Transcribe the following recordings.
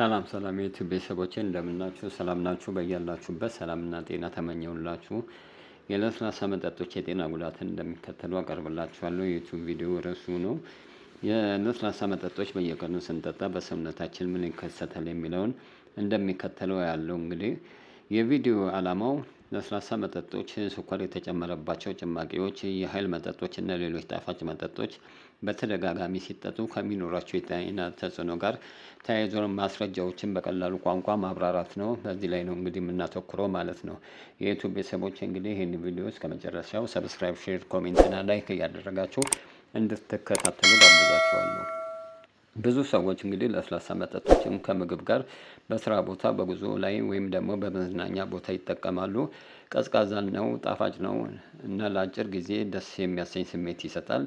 ሰላም የዩቲዩብ ቤተሰቦቼ እንደምናችሁ ሰላም ናችሁ? በያላችሁበት ሰላምና ጤና ተመኘውላችሁ። የለስላሳ መጠጦች የጤና ጉዳትን እንደሚከተሉ አቀርብላችኋለሁ። የዩቲዩብ ቪዲዮ ርዕሱ ነው። የለስላሳ መጠጦች በየቀኑ ስንጠጣ በሰውነታችን ምን ይከሰታል የሚለውን እንደሚከተለው ያለው እንግዲህ የቪዲዮ ዓላማው ለስላሳ መጠጦች፣ ስኳር የተጨመረባቸው ጭማቂዎች፣ የኃይል መጠጦች እና ሌሎች ጣፋጭ መጠጦች በተደጋጋሚ ሲጠጡ ከሚኖራቸው የጤና ተጽዕኖ ጋር ተያይዞ ማስረጃዎችን በቀላሉ ቋንቋ ማብራራት ነው። በዚህ ላይ ነው እንግዲህ የምናተኩረው ማለት ነው። የዩቲዩብ ቤተሰቦች እንግዲህ ይህን ቪዲዮ እስከ መጨረሻው ሰብስክራይብ፣ ሼር፣ ኮሜንት እና ላይክ እያደረጋችሁ እንድትከታተሉ ጋብዛችኋለሁ። ብዙ ሰዎች እንግዲህ ለስላሳ መጠጦችን ከምግብ ጋር በስራ ቦታ፣ በጉዞ ላይ ወይም ደግሞ በመዝናኛ ቦታ ይጠቀማሉ። ቀዝቃዛ ነው፣ ጣፋጭ ነው እና ለአጭር ጊዜ ደስ የሚያሰኝ ስሜት ይሰጣል።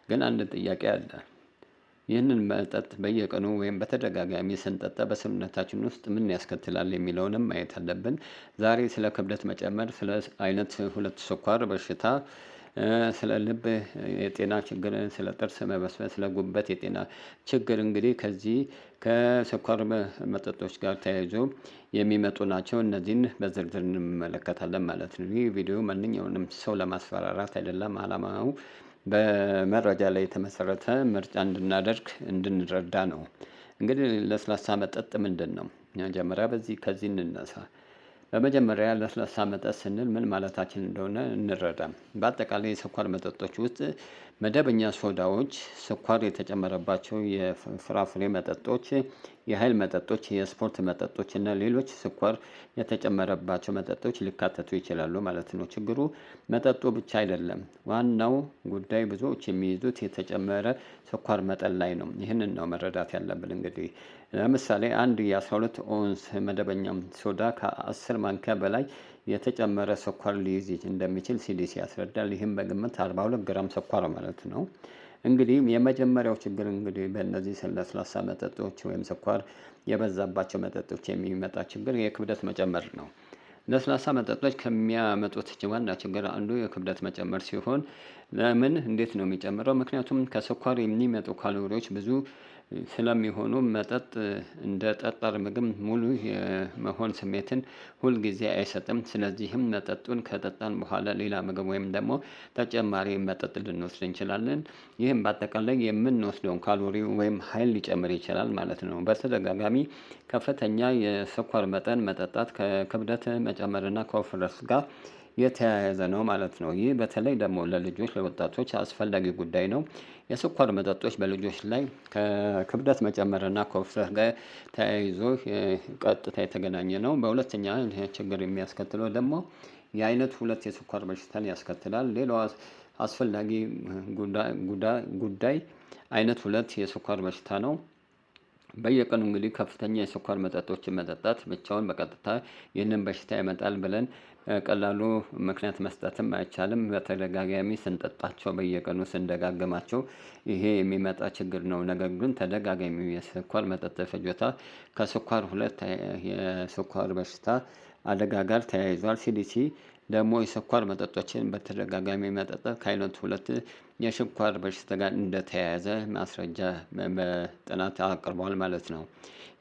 ግን አንድ ጥያቄ አለ። ይህንን መጠጥ በየቀኑ ወይም በተደጋጋሚ ስንጠጣ በሰውነታችን ውስጥ ምን ያስከትላል የሚለውንም ማየት አለብን። ዛሬ ስለ ክብደት መጨመር፣ ስለ አይነት 2 ስኳር በሽታ፣ ስለ ልብ የጤና ችግር፣ ስለ ጥርስ መበስበስ፣ ስለ ጉበት የጤና ችግር እንግዲህ ከዚህ ከስኳር መጠጦች ጋር ተያይዞ የሚመጡ ናቸው። እነዚህን በዝርዝር እንመለከታለን ማለት ነው። ይህ ቪዲዮ ማንኛውንም ሰው ለማስፈራራት አይደለም። ዓላማው በመረጃ ላይ የተመሰረተ ምርጫ እንድናደርግ እንድንረዳ ነው። እንግዲህ ለስላሳ መጠጥ ምንድን ነው? መጀመሪያ ከዚህ እንነሳ። በመጀመሪያ ለስላሳ መጠጥ ስንል ምን ማለታችን እንደሆነ እንረዳ። በአጠቃላይ የስኳር መጠጦች ውስጥ መደበኛ ሶዳዎች፣ ስኳር የተጨመረባቸው የፍራፍሬ መጠጦች፣ የኃይል መጠጦች፣ የስፖርት መጠጦች እና ሌሎች ስኳር የተጨመረባቸው መጠጦች ሊካተቱ ይችላሉ ማለት ነው። ችግሩ መጠጡ ብቻ አይደለም። ዋናው ጉዳይ ብዙዎች የሚይዙት የተጨመረ ስኳር መጠን ላይ ነው። ይህንን ነው መረዳት ያለብን። እንግዲህ ለምሳሌ አንድ የ12 ኦንስ መደበኛ ሶዳ ከ10 ማንኪያ በላይ የተጨመረ ስኳር ሊይዝ እንደሚችል ሲዲሲ ያስረዳል። ይህም በግምት 42 ግራም ስኳር ማለት ነው። እንግዲህ የመጀመሪያው ችግር እንግዲህ በእነዚህ ለስላሳ መጠጦች ወይም ስኳር የበዛባቸው መጠጦች የሚመጣ ችግር የክብደት መጨመር ነው። ለስላሳ መጠጦች ከሚያመጡት ዋና ችግር አንዱ የክብደት መጨመር ሲሆን፣ ለምን እንዴት ነው የሚጨምረው? ምክንያቱም ከስኳር የሚመጡ ካሎሪዎች ብዙ ስለሚሆኑ መጠጥ እንደ ጠጣር ምግብ ሙሉ የመሆን ስሜትን ሁልጊዜ አይሰጥም። ስለዚህም መጠጡን ከጠጣን በኋላ ሌላ ምግብ ወይም ደግሞ ተጨማሪ መጠጥ ልንወስድ እንችላለን። ይህም በአጠቃላይ የምንወስደውን ካሎሪ ወይም ኃይል ሊጨምር ይችላል ማለት ነው። በተደጋጋሚ ከፍተኛ የስኳር መጠን መጠጣት ከክብደት መጨመርና ከውፍረት ጋር የተያያዘ ነው ማለት ነው። ይህ በተለይ ደግሞ ለልጆች፣ ለወጣቶች አስፈላጊ ጉዳይ ነው። የስኳር መጠጦች በልጆች ላይ ከክብደት መጨመርና ከውፍረት ጋር ተያይዞ ቀጥታ የተገናኘ ነው። በሁለተኛ ችግር የሚያስከትለው ደግሞ የአይነት 2 የስኳር በሽታን ያስከትላል። ሌላው አስፈላጊ ጉዳይ አይነት 2 የስኳር በሽታ ነው። በየቀኑ እንግዲህ ከፍተኛ የስኳር መጠጦችን መጠጣት ብቻውን በቀጥታ ይህንን በሽታ ያመጣል ብለን ቀላሉ ምክንያት መስጠትም አይቻልም። በተደጋጋሚ ስንጠጣቸው፣ በየቀኑ ስንደጋገማቸው ይሄ የሚመጣ ችግር ነው። ነገር ግን ተደጋጋሚ የስኳር መጠጥ ፍጆታ ከስኳር 2 የስኳር በሽታ አደጋ ጋር ተያይዟል። ሲዲሲ ደግሞ የስኳር መጠጦችን በተደጋጋሚ መጠጣት ከአይነት 2 የስኳር በሽታ ጋር እንደተያያዘ ማስረጃ በጥናት አቅርቧል ማለት ነው።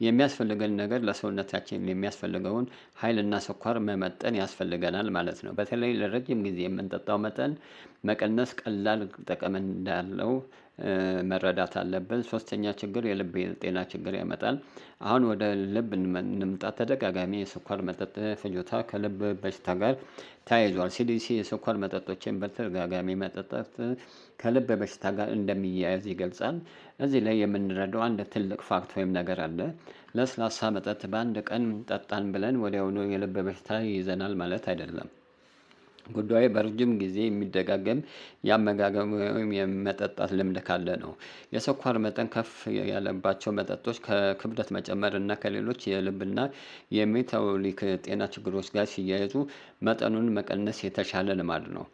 የሚያስፈልገን ነገር ለሰውነታችን የሚያስፈልገውን ኃይልና ስኳር መመጠን ያስፈልገናል ማለት ነው። በተለይ ለረጅም ጊዜ የምንጠጣው መጠን መቀነስ ቀላል ጥቅም እንዳለው መረዳት አለብን። ሶስተኛ ችግር የልብ ጤና ችግር ያመጣል። አሁን ወደ ልብ እንምጣ። ተደጋጋሚ የስኳር መጠጥ ፍጆታ ከልብ በሽታ ጋር ተያይዟል። ሲዲሲ የስኳር መጠጦችን በተደጋጋሚ መጠጣት ከልብ በሽታ ጋር እንደሚያያዝ ይገልጻል። እዚህ ላይ የምንረዳው አንድ ትልቅ ፋክት ወይም ነገር አለ። ለስላሳ መጠጥ በአንድ ቀን ጠጣን ብለን ወዲያውኑ የልብ በሽታ ይይዘናል ማለት አይደለም። ጉዳዩ በረጅም ጊዜ የሚደጋገም የአመጋገብ ወይም የመጠጣት ልምድ ካለ ነው። የስኳር መጠን ከፍ ያለባቸው መጠጦች ከክብደት መጨመር እና ከሌሎች የልብና የሜታቦሊክ ጤና ችግሮች ጋር ሲያያዙ መጠኑን መቀነስ የተሻለ ልማድ ነው።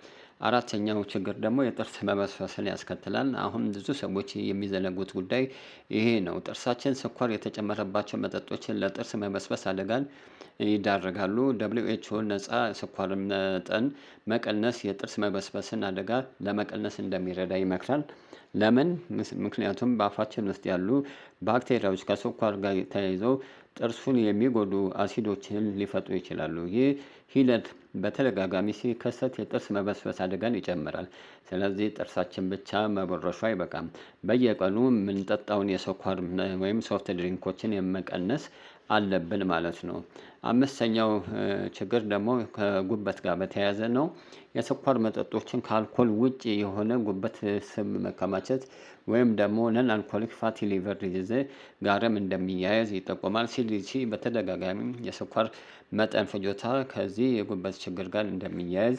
አራተኛው ችግር ደግሞ የጥርስ መበስበስን ያስከትላል። አሁን ብዙ ሰዎች የሚዘነጉት ጉዳይ ይሄ ነው። ጥርሳችን ስኳር የተጨመረባቸው መጠጦችን ለጥርስ መበስበስ አደጋን ይዳረጋሉ። WHO ነፃ ስኳር መጠን መቀነስ የጥርስ መበስበስን አደጋ ለመቀነስ እንደሚረዳ ይመክራል። ለምን? ምክንያቱም በአፋችን ውስጥ ያሉ ባክቴሪያዎች ከስኳር ጋር ተያይዘው ጥርሱን የሚጎዱ አሲዶችን ሊፈጥሩ ይችላሉ። ይህ ሂደት በተደጋጋሚ ሲከሰት የጥርስ መበስበስ አደጋን ይጨምራል። ስለዚህ ጥርሳችን ብቻ መቦረሹ አይበቃም። በየቀኑ የምንጠጣውን የስኳር ወይም ሶፍት ድሪንኮችን የመቀነስ አለብን ማለት ነው። አምስተኛው ችግር ደግሞ ከጉበት ጋር በተያያዘ ነው። የስኳር መጠጦችን ከአልኮል ውጭ የሆነ ጉበት ስብ መከማቸት ወይም ደግሞ ነን አልኮሊክ ፋቲ ሊቨር ዲዚዝ ጋርም እንደሚያያዝ ይጠቆማል። ሲዲሲ በተደጋጋሚ የስኳር መጠን ፍጆታ ከዚህ የጉበት ችግር ጋር እንደሚያያዝ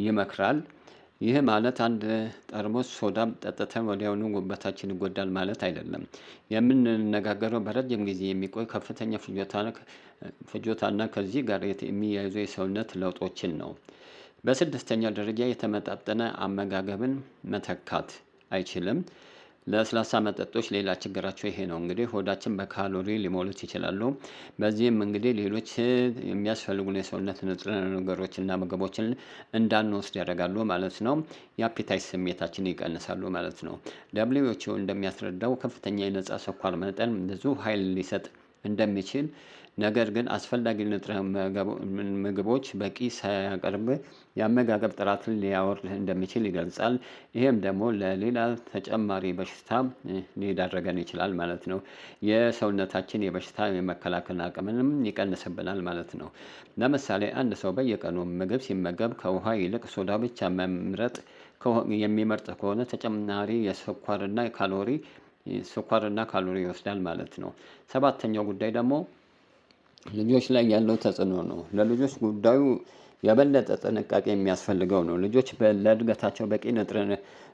ይመክራል። ይህ ማለት አንድ ጠርሙስ ሶዳ ጠጥተን ወዲያውኑ ጉበታችን ይጎዳል ማለት አይደለም። የምንነጋገረው በረጅም ጊዜ የሚቆይ ከፍተኛ ፍጆታና ከዚህ ጋር የሚያይዙ የሰውነት ለውጦችን ነው። በስድስተኛ ደረጃ የተመጣጠነ አመጋገብን መተካት አይችልም። ለስላሳ መጠጦች ሌላ ችግራቸው ይሄ ነው። እንግዲህ ሆዳችን በካሎሪ ሊሞሉት ይችላሉ። በዚህም እንግዲህ ሌሎች የሚያስፈልጉን የሰውነት ንጥረ ነገሮችና ምግቦችን እንዳንወስድ ያደርጋሉ ማለት ነው። የአፒታይት ስሜታችን ይቀንሳሉ ማለት ነው። ደብሊው ኤች ኦ እንደሚያስረዳው ከፍተኛ የነጻ ስኳር መጠን ብዙ ኃይል ሊሰጥ እንደሚችል ነገር ግን አስፈላጊ ንጥረ ምግቦች በቂ ሳያቀርብ የአመጋገብ ጥራትን ሊያወርድ እንደሚችል ይገልጻል። ይህም ደግሞ ለሌላ ተጨማሪ በሽታ ሊዳረገን ይችላል ማለት ነው። የሰውነታችን የበሽታ የመከላከል አቅምንም ይቀንስብናል ማለት ነው። ለምሳሌ አንድ ሰው በየቀኑ ምግብ ሲመገብ ከውሃ ይልቅ ሶዳ ብቻ የሚመርጥ ከሆነ ተጨማሪ ስኳርና ካሎሪ ይወስዳል ማለት ነው። ሰባተኛው ጉዳይ ደግሞ ልጆች ላይ ያለው ተጽዕኖ ነው። ለልጆች ጉዳዩ የበለጠ ጥንቃቄ የሚያስፈልገው ነው። ልጆች ለእድገታቸው በቂ ንጥረ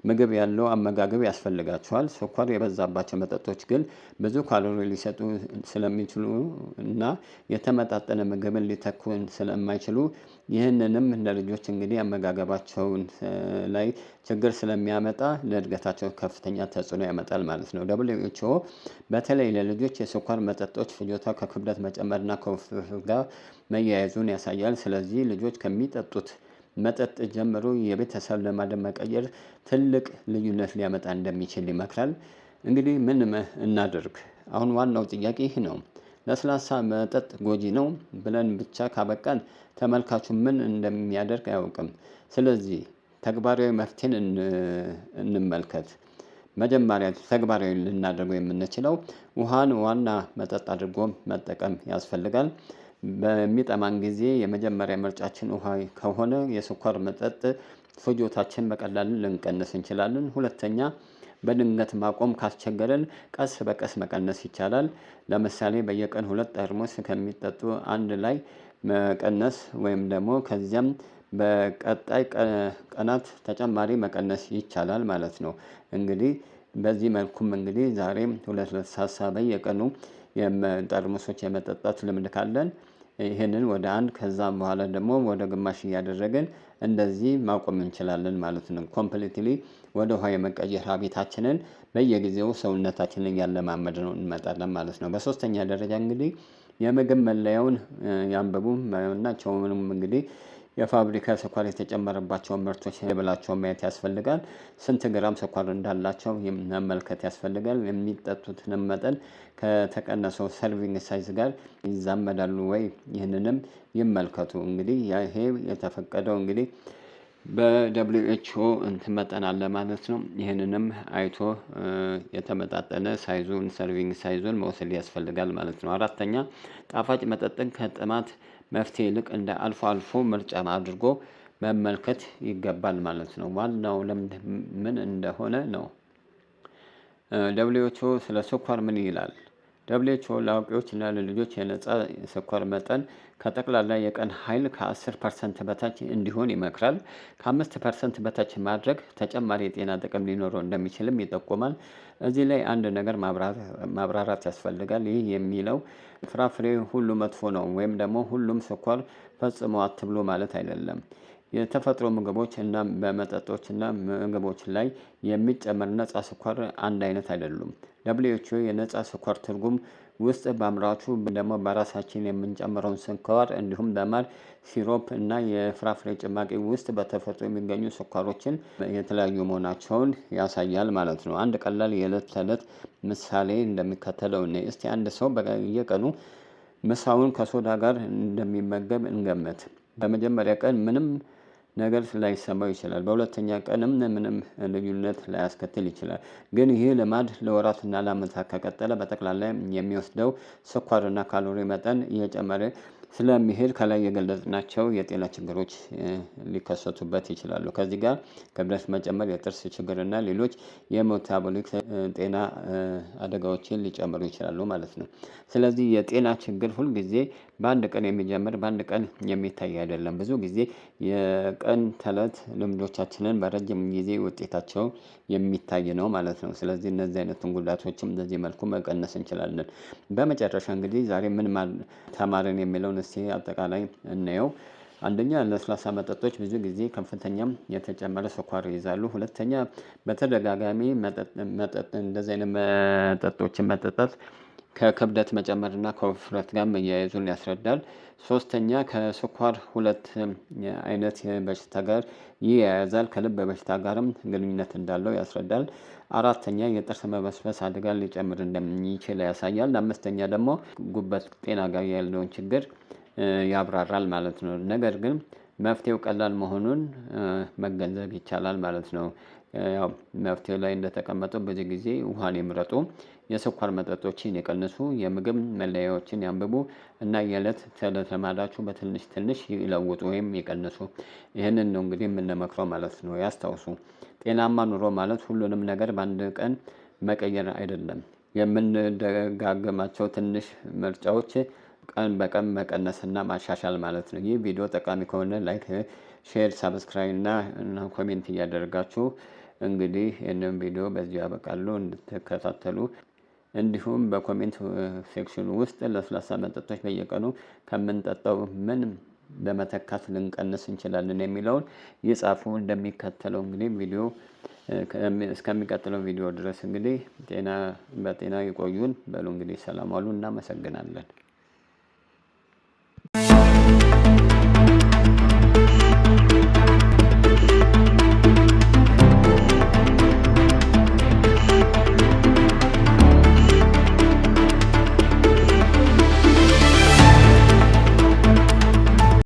ምግብ ያለው አመጋገብ ያስፈልጋቸዋል። ስኳር የበዛባቸው መጠጦች ግን ብዙ ካሎሪ ሊሰጡ ስለሚችሉ እና የተመጣጠነ ምግብን ሊተኩ ስለማይችሉ ይህንንም ለልጆች እንግዲህ አመጋገባቸውን ላይ ችግር ስለሚያመጣ ለእድገታቸው ከፍተኛ ተጽዕኖ ያመጣል ማለት ነው። ደብሊው ኤች ኦ በተለይ ለልጆች የስኳር መጠጦች ፍጆታ ከክብደት መጨመርና ከውፍረት ጋር መያያዙን ያሳያል። ስለዚህ ልጆች ከሚጠጡት መጠጥ ጀምሮ የቤተሰብ ልማድን መቀየር ትልቅ ልዩነት ሊያመጣ እንደሚችል ይመክራል። እንግዲህ ምን እናድርግ? አሁን ዋናው ጥያቄ ይህ ነው። ለስላሳ መጠጥ ጎጂ ነው ብለን ብቻ ካበቃን ተመልካቹ ምን እንደሚያደርግ አያውቅም። ስለዚህ ተግባራዊ መፍትሄን እንመልከት። መጀመሪያ ተግባራዊ ልናደርገው የምንችለው ውሃን ዋና መጠጥ አድርጎ መጠቀም ያስፈልጋል። በሚጠማን ጊዜ የመጀመሪያ ምርጫችን ውሃ ከሆነ የስኳር መጠጥ ፍጆታችን በቀላሉ ልንቀንስ እንችላለን። ሁለተኛ በድንገት ማቆም ካስቸገረን ቀስ በቀስ መቀነስ ይቻላል። ለምሳሌ በየቀን 2 ጠርሙስ ከሚጠጡ አንድ ላይ መቀነስ ወይም ደግሞ ከዚያም በቀጣይ ቀናት ተጨማሪ መቀነስ ይቻላል ማለት ነው። እንግዲህ በዚህ መልኩም እንግዲህ ዛሬም 2 በየቀኑ ጠርሙሶች የመጠጣት ልምድ ካለን ይህንን ወደ 1 ከዛም በኋላ ደግሞ ወደ ግማሽ እያደረግን እንደዚህ ማቆም እንችላለን ማለት ነው። ኮምፕሊትሊ ወደ ውሃ የመቀየር ሀቢታችንን በየጊዜው ሰውነታችንን እያለማመድ ነው እንመጣለን ማለት ነው። በሶስተኛ ደረጃ እንግዲህ የምግብ መለያውን ያንብቡ። ማናቸውንም እንግዲህ የፋብሪካ ስኳር የተጨመረባቸውን ምርቶች ብላቸውን ማየት ያስፈልጋል። ስንት ግራም ስኳር እንዳላቸው መመልከት ያስፈልጋል። የሚጠጡትንም መጠን ከተቀነሰው ሰርቪንግ ሳይዝ ጋር ይዛመዳሉ ወይ? ይህንንም ይመልከቱ። እንግዲህ ይሄ የተፈቀደው እንግዲህ በደብሊው ኤች ኦ እንትን መጠን አለ ማለት ነው። ይህንንም አይቶ የተመጣጠነ ሳይዙን ሰርቪንግ ሳይዙን መውሰድ ያስፈልጋል ማለት ነው። አራተኛ ጣፋጭ መጠጥን ከጥማት መፍትሄ ይልቅ እንደ አልፎ አልፎ ምርጫ አድርጎ መመልከት ይገባል ማለት ነው። ዋናው ልምድ ምን እንደሆነ ነው። ደብሊው ኤች ኦ ስለ ስኳር ምን ይላል? ደብሊው ኤች ኦ ለአዋቂዎችና ለልጆች የነጻ ስኳር መጠን ከጠቅላላ የቀን ኃይል ከ10% በታች እንዲሆን ይመክራል። ከ5% በታች ማድረግ ተጨማሪ የጤና ጥቅም ሊኖረው እንደሚችልም ይጠቁማል። እዚህ ላይ አንድ ነገር ማብራራት ያስፈልጋል። ይህ የሚለው ፍራፍሬ ሁሉ መጥፎ ነው ወይም ደግሞ ሁሉም ስኳር ፈጽሞ አትብሉ ማለት አይደለም። የተፈጥሮ ምግቦች እና በመጠጦች እና ምግቦች ላይ የሚጨመር ነጻ ስኳር አንድ አይነት አይደሉም። ደብሊው ኤች ኦ የነጻ ስኳር ትርጉም ውስጥ በአምራቹ ደግሞ በራሳችን የምንጨምረውን ስኳር እንዲሁም በማር ሲሮፕ እና የፍራፍሬ ጭማቂ ውስጥ በተፈጥሮ የሚገኙ ስኳሮችን የተለያዩ መሆናቸውን ያሳያል ማለት ነው። አንድ ቀላል የዕለት ተዕለት ምሳሌ እንደሚከተለው እስቲ አንድ ሰው በየቀኑ ምሳውን ከሶዳ ጋር እንደሚመገብ እንገምት። በመጀመሪያ ቀን ምንም ነገር ላይሰማው ይችላል። በሁለተኛ ቀንም ምንም ልዩነት ላያስከትል ይችላል። ግን ይህ ልማድ ለወራትና ለዓመታት ከቀጠለ በጠቅላላ የሚወስደው ስኳርና ካሎሪ መጠን እየጨመረ ስለሚሄድ ከላይ የገለጽናቸው የጤና ችግሮች ሊከሰቱበት ይችላሉ። ከዚህ ጋር ክብደት መጨመር፣ የጥርስ ችግርና ሌሎች የሜታቦሊክ ጤና አደጋዎችን ሊጨምሩ ይችላሉ ማለት ነው። ስለዚህ የጤና ችግር ሁልጊዜ በአንድ ቀን የሚጀምር በአንድ ቀን የሚታይ አይደለም። ብዙ ጊዜ የቀን ተዕለት ልምዶቻችንን በረጅም ጊዜ ውጤታቸው የሚታይ ነው ማለት ነው። ስለዚህ እነዚህ አይነቱን ጉዳቶችም በዚህ መልኩ መቀነስ እንችላለን። በመጨረሻ እንግዲህ ዛሬ ምን ተማርን የሚለውን እስቲ አጠቃላይ እናየው። አንደኛ ለስላሳ መጠጦች ብዙ ጊዜ ከፍተኛም የተጨመረ ስኳር ይይዛሉ። ሁለተኛ በተደጋጋሚ መጠጥ እንደዚህ አይነት መጠጦችን መጠጣት ከክብደት መጨመርና ከውፍረት ጋር መያያዙን ያስረዳል። ሶስተኛ ከስኳር ሁለት አይነት በሽታ ጋር ይያያዛል፣ ከልብ በሽታ ጋርም ግንኙነት እንዳለው ያስረዳል። አራተኛ የጥርስ መበስበስ አደጋ ሊጨምር እንደሚችል ያሳያል። አምስተኛ ደግሞ ጉበት ጤና ጋር ያለውን ችግር ያብራራል ማለት ነው። ነገር ግን መፍትሄው ቀላል መሆኑን መገንዘብ ይቻላል ማለት ነው። ያው መፍትሄው ላይ እንደተቀመጠው ብዙ ጊዜ ውሃን ይምረጡ፣ የስኳር መጠጦችን ይቀንሱ፣ የምግብ መለያዎችን ያንብቡ እና የዕለት ተዕለት ልማዳችሁ በትንሽ ትንሽ ይለውጡ ወይም ይቀንሱ። ይህንን ነው እንግዲህ የምንመክረው ማለት ነው። ያስታውሱ፣ ጤናማ ኑሮ ማለት ሁሉንም ነገር በአንድ ቀን መቀየር አይደለም። የምንደጋገማቸው ትንሽ ምርጫዎች ቀን በቀን መቀነስና ማሻሻል ማለት ነው። ይህ ቪዲዮ ጠቃሚ ከሆነ ላይክ፣ ሼር፣ ሳብስክራይብ እና ኮሜንት እያደረጋችሁ እንግዲህ ይህንን ቪዲዮ በዚሁ ያበቃሉ እንድትከታተሉ። እንዲሁም በኮሜንት ሴክሽኑ ውስጥ ለስላሳ መጠጦች በየቀኑ ከምንጠጣው ምን በመተካት ልንቀንስ እንችላለን የሚለውን ይጻፉ። እንደሚከተለው እንግዲህ ቪዲዮ እስከሚቀጥለው ቪዲዮ ድረስ እንግዲህ በጤና ይቆዩን። በሉ እንግዲህ ሰላም ዋሉ። እናመሰግናለን።